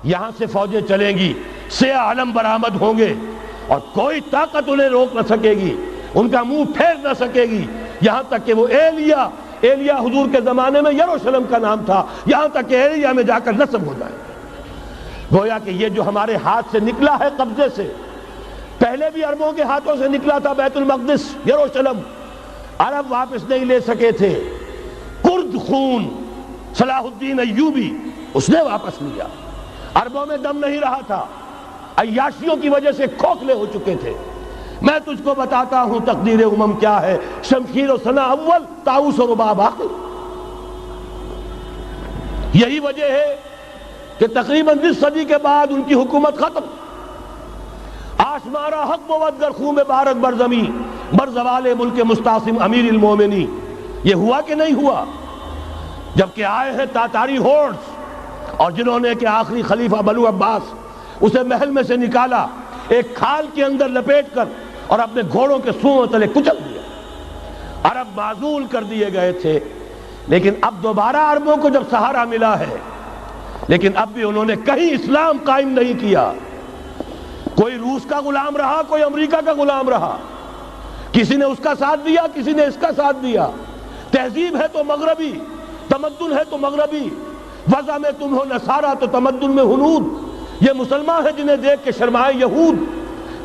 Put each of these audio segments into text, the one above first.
یہاں سے فوجیں چلیں گی، سیاہ علم برآمد ہوں گے اور کوئی طاقت انہیں روک نہ سکے گی، ان کا منہ پھیر نہ سکے گی، یہاں تک کہ وہ ایلیا حضور کے زمانے میں یروشلم کا نام تھا، یہاں تک کہ ایلیا میں جا کر نصب ہو جائے۔ گویا کہ یہ جو ہمارے ہاتھ سے نکلا ہے قبضے سے، پہلے بھی عربوں کے ہاتھوں سے نکلا تھا بیت المقدس، یروشلم، عرب واپس نہیں لے سکے تھے۔ کرد خون صلاح الدین ایوبی اس نے واپس لیا، عربوں میں دم نہیں رہا تھا، عیاشیوں کی وجہ سے کھوکھلے ہو چکے تھے۔ میں تجھ کو بتاتا ہوں تقدیر امم کیا ہے، شمشیر و سنا اول، طاؤس و رباب آخر۔ یہی وجہ ہے کہ تقریباً 20 صدی کے بعد ان کی حکومت ختم۔ آشمارا حق بود گر خون بارک بر زمین، بر زوال ملک مستعصم امیر المومنی۔ یہ ہوا کہ نہیں ہوا؟ جبکہ آئے ہیں تاتاری ہورڈز، اور جنہوں نے کہ آخری خلیفہ بنو عباس اسے محل میں سے نکالا، ایک کھال کے اندر لپیٹ کر اور اپنے گھوڑوں کے سوؤں تلے کچل دیا۔ عرب معزول کر دیے گئے تھے، لیکن اب دوبارہ عربوں کو جب سہارا ملا ہے، لیکن اب بھی انہوں نے کہیں اسلام قائم نہیں کیا۔ کوئی روس کا غلام رہا، کوئی امریکہ کا غلام رہا، کسی نے اس کا ساتھ دیا، کسی نے اس کا ساتھ دیا۔ تہذیب ہے تو مغربی، تمدن ہے تو مغربی، وضع میں تم ہو نصارہ تو تمدن میں ہنود، یہ مسلمان ہیں جنہیں دیکھ کے شرمائے یہود۔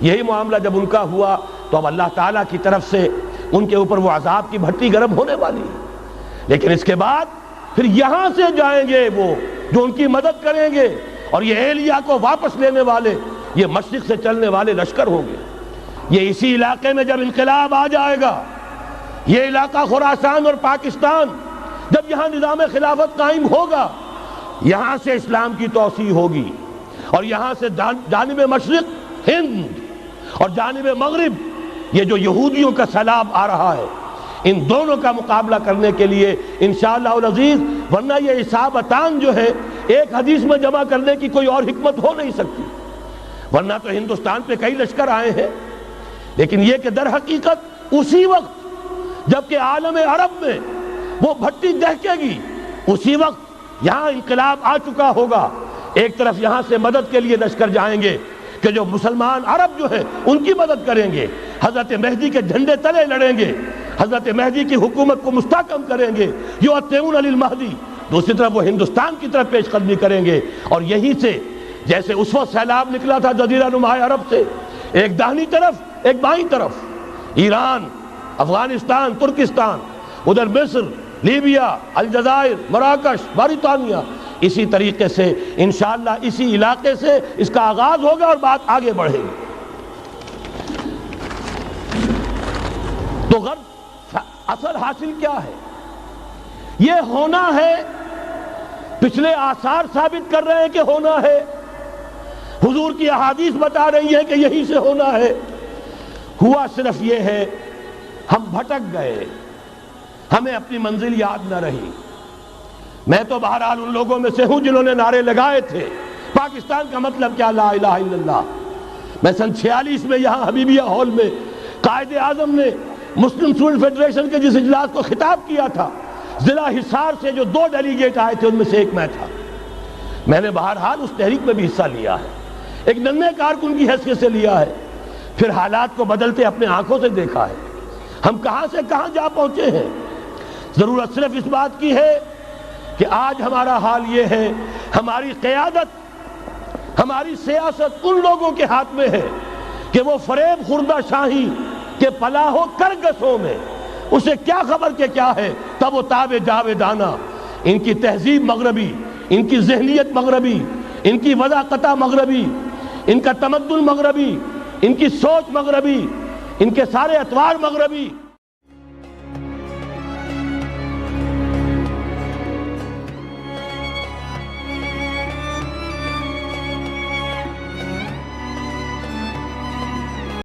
یہی معاملہ جب ان کا ہوا تو اب اللہ تعالیٰ کی طرف سے ان کے اوپر وہ عذاب کی بھٹی گرم ہونے والی ہے۔ لیکن اس کے بعد پھر یہاں سے جائیں گے وہ جو ان کی مدد کریں گے، اور یہ ایلیا کو واپس لینے والے یہ مشرق سے چلنے والے لشکر ہوں گے۔ یہ اسی علاقے میں جب انقلاب آ جائے گا، یہ علاقہ خراسان اور پاکستان، جب یہاں نظام خلافت قائم ہوگا، یہاں سے اسلام کی توسیع ہوگی، اور یہاں سے جانب مشرق ہند اور جانب مغرب یہ جو یہودیوں کا سیلاب آ رہا ہے، ان دونوں کا مقابلہ کرنے کے لیے انشاءاللہ العزیز، ورنہ یہ اصابتان جو ہے ایک حدیث میں جمع کرنے کی کوئی اور حکمت ہو نہیں سکتی، ورنہ تو ہندوستان پہ کئی لشکر آئے ہیں۔ لیکن یہ کہ در حقیقت اسی وقت جبکہ عالم عرب میں وہ بھٹی دہکے گی، اسی وقت یہاں انقلاب آ چکا ہوگا۔ ایک طرف یہاں سے مدد کے لیے لشکر جائیں گے کہ جو مسلمان عرب جو ہیں ان کی مدد کریں گے، حضرت مہدی کے جھنڈے تلے لڑیں گے، حضرت مہدی کی حکومت کو مستحکم کریں گے، یؤتون علی المہدی۔ دوسری طرف وہ ہندوستان کی طرف پیش قدمی کریں گے، اور یہیں سے جیسے اس وقت سیلاب نکلا تھا جزیرہ نما عرب سے، ایک داہنی طرف ایک بائیں طرف، ایران، افغانستان، ترکستان، ادھر مصر، لیبیا، الجزائر، مراکش، موریطانیہ، اسی طریقے سے انشاءاللہ اسی علاقے سے اس کا آغاز ہوگا اور بات آگے بڑھے گی۔ تو غرض اصل حاصل کیا ہے؟ یہ ہونا ہے، پچھلے آثار ثابت کر رہے ہیں کہ ہونا ہے، حضور کی احادیث بتا رہی ہے کہ یہی سے ہونا ہے۔ ہوا صرف یہ ہے ہم بھٹک گئے، ہمیں اپنی منزل یاد نہ رہی۔ میں تو بہرحال ان لوگوں میں سے ہوں جنہوں نے نعرے لگائے تھے پاکستان کا مطلب کیا، لا الہ الا اللہ۔ میں سن 46 میں یہاں حبیبیہ ہال میں قائد اعظم نے مسلم اسٹوڈنٹ فیڈریشن کے جس اجلاس کو خطاب کیا تھا، ضلع حصار سے جو 2 ڈیلیگیٹ آئے تھے ان میں سے ایک میں تھا۔ میں نے بہرحال اس تحریک میں بھی حصہ لیا ہے، ایک ننھے کارکن کی حیثیت سے لیا ہے، پھر حالات کو بدلتے اپنے آنکھوں سے دیکھا ہے، ہم کہاں سے کہاں جا پہنچے ہیں۔ ضرورت صرف اس بات کی ہے کہ آج ہمارا حال یہ ہے، ہماری قیادت، ہماری سیاست ان لوگوں کے ہاتھ میں ہے کہ وہ فریب خوردہ شاہی کے پلاح و کرگسوں میں اسے کیا خبر کہ کیا ہے، تب وہ تاب جاویدانہ، ان کی تہذیب مغربی، ان کی ذہنیت مغربی، ان کی وضاقتہ مغربی، ان کا تمدن مغربی، ان کی سوچ مغربی، ان کے سارے اطوار مغربی۔